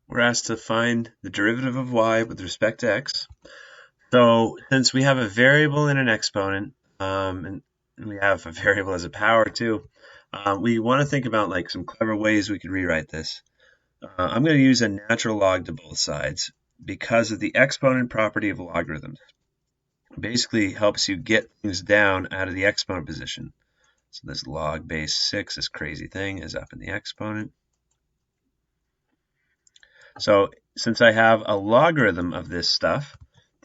we're asked to find the derivative of y with respect to x. So since we have a variable and an exponent, and we have a variable as a power too, we want to think about like some clever ways we could rewrite this. I'm going to use a natural log to both sides because of the exponent property of logarithms. It basically helps you get things down out of the exponent position. So this log base 6, this crazy thing, is up in the exponent. So since I have a logarithm of this stuff,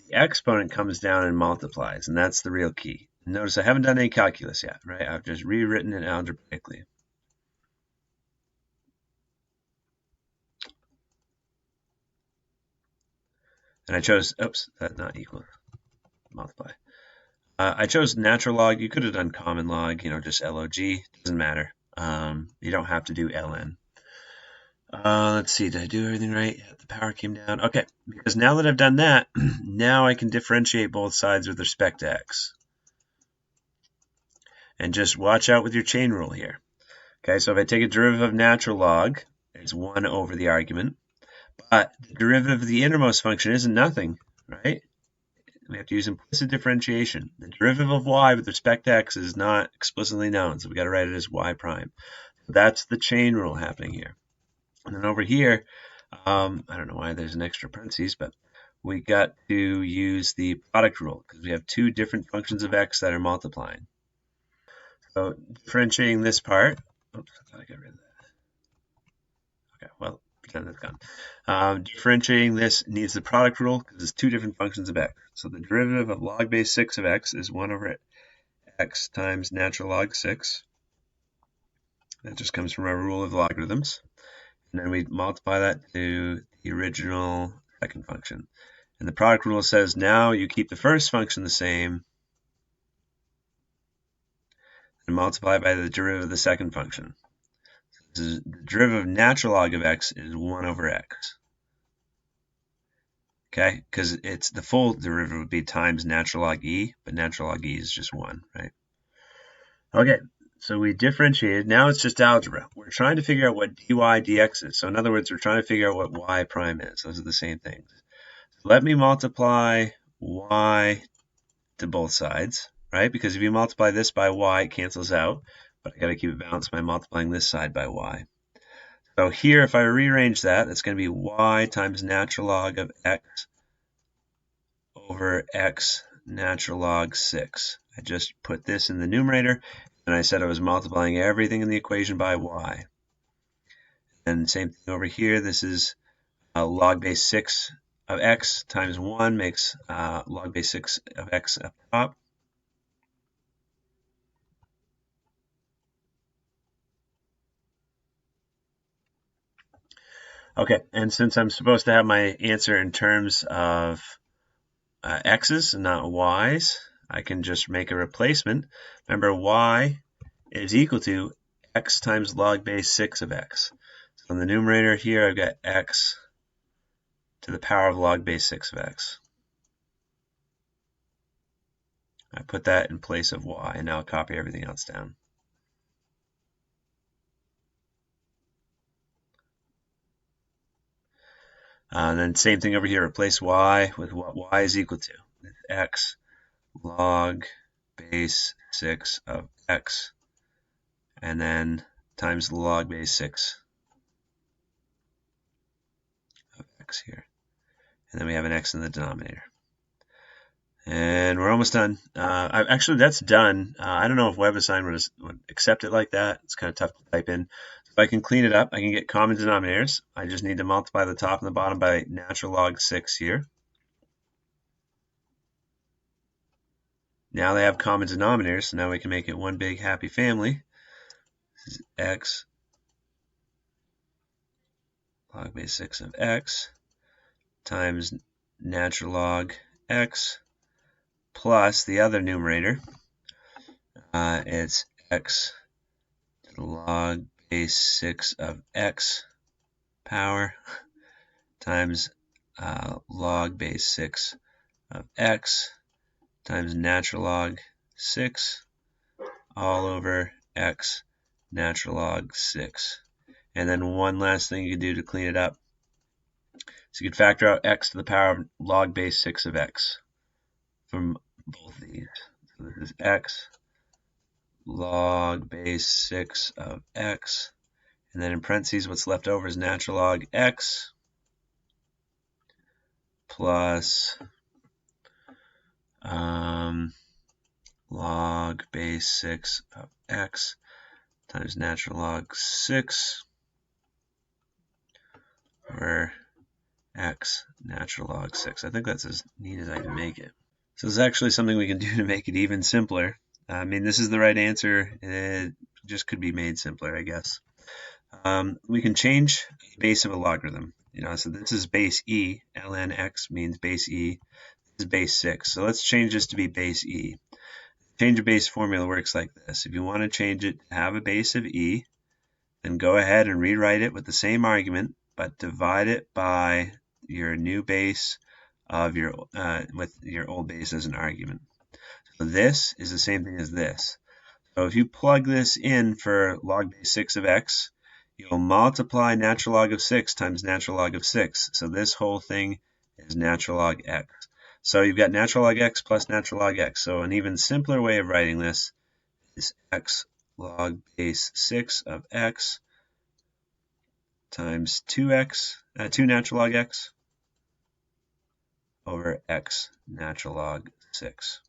the exponent comes down and multiplies, and that's the real key. Notice I haven't done any calculus yet, right? I've just rewritten it algebraically. And I chose, oops, that's not equal, multiply. I chose natural log. You could have done common log, just log, doesn't matter. You don't have to do ln. Let's see, did I do everything right? Yeah, the power came down. Okay, because now that I've done that, now I can differentiate both sides with respect to x. And just watch out with your chain rule here. Okay, so if I take a derivative of natural log, it's 1 over the argument. But the derivative of the innermost function isn't nothing, right? We have to use implicit differentiation. The derivative of y with respect to x is not explicitly known, so we got to write it as y prime. So that's the chain rule happening here. And then over here, I don't know why there's an extra parentheses, but we got to use the product rule because we have two different functions of x that are multiplying. So differentiating this part, oops, I thought I got rid of that. Okay, well, pretend that's gone. Differentiating this needs the product rule because it's two different functions of x. So the derivative of log base 6 of x is 1 over x times natural log 6. That just comes from our rule of logarithms. And then we multiply that to the original second function. And the product rule says now you keep the first function the same and multiply by the derivative of the second function. So the derivative of natural log of x is 1 over x. Okay, because it's the full derivative would be times natural log e, but natural log e is just 1, right? Okay, so we differentiated. Now it's just algebra. We're trying to figure out what dy dx is. So in other words, we're trying to figure out what y prime is. Those are the same things. So let me multiply y to both sides, right? Because if you multiply this by y, it cancels out. But I got to keep it balanced by multiplying this side by y. So here, if I rearrange that, that's going to be y times natural log of x over x natural log 6. I just put this in the numerator, and I said I was multiplying everything in the equation by y. And same thing over here. This is log base 6 of x times 1 makes log base 6 of x up top. Okay, and since I'm supposed to have my answer in terms of x's and not y's, I can just make a replacement. Remember, y is equal to x times log base 6 of x. So in the numerator here, I've got x to the power of log base 6 of x. I put that in place of y, and now I'll copy everything else down. And then same thing over here, replace y with what y is equal to. X log base 6 of x, and then times the log base 6 of x here. And then we have an x in the denominator. And we're almost done. Actually, that's done. I don't know if WebAssign would accept it like that. It's kind of tough to type in. If I can clean it up, I can get common denominators. I just need to multiply the top and the bottom by natural log 6 here. Now they have common denominators, so now we can make it one big happy family. This is x log base 6 of x times natural log x plus the other numerator. It's x to the log base 6 of x power times log base 6 of x times natural log 6 all over x natural log 6. And then one last thing you can do to clean it up So you could factor out x to the power of log base 6 of x from both these. So this is x log base 6 of x, and then in parentheses what's left over is natural log x plus log base 6 of x times natural log 6 over x natural log 6. I think that's as neat as I can make it. So this is actually something we can do to make it even simpler. I mean, this is the right answer. It just could be made simpler, I guess. We can change the base of a logarithm. So this is base e. ln x means base e. This is base 6. So let's change this to be base e. Change of base formula works like this. If you want to change it to have a base of e, then go ahead and rewrite it with the same argument, but divide it by your new base of your with your old base as an argument. So this is the same thing as this. So if you plug this in for log base 6 of x, you'll multiply natural log of 6 times natural log of 6. So this whole thing is natural log x. So you've got natural log x plus natural log x. So an even simpler way of writing this is x log base 6 of x times 2 natural log x over x natural log 6.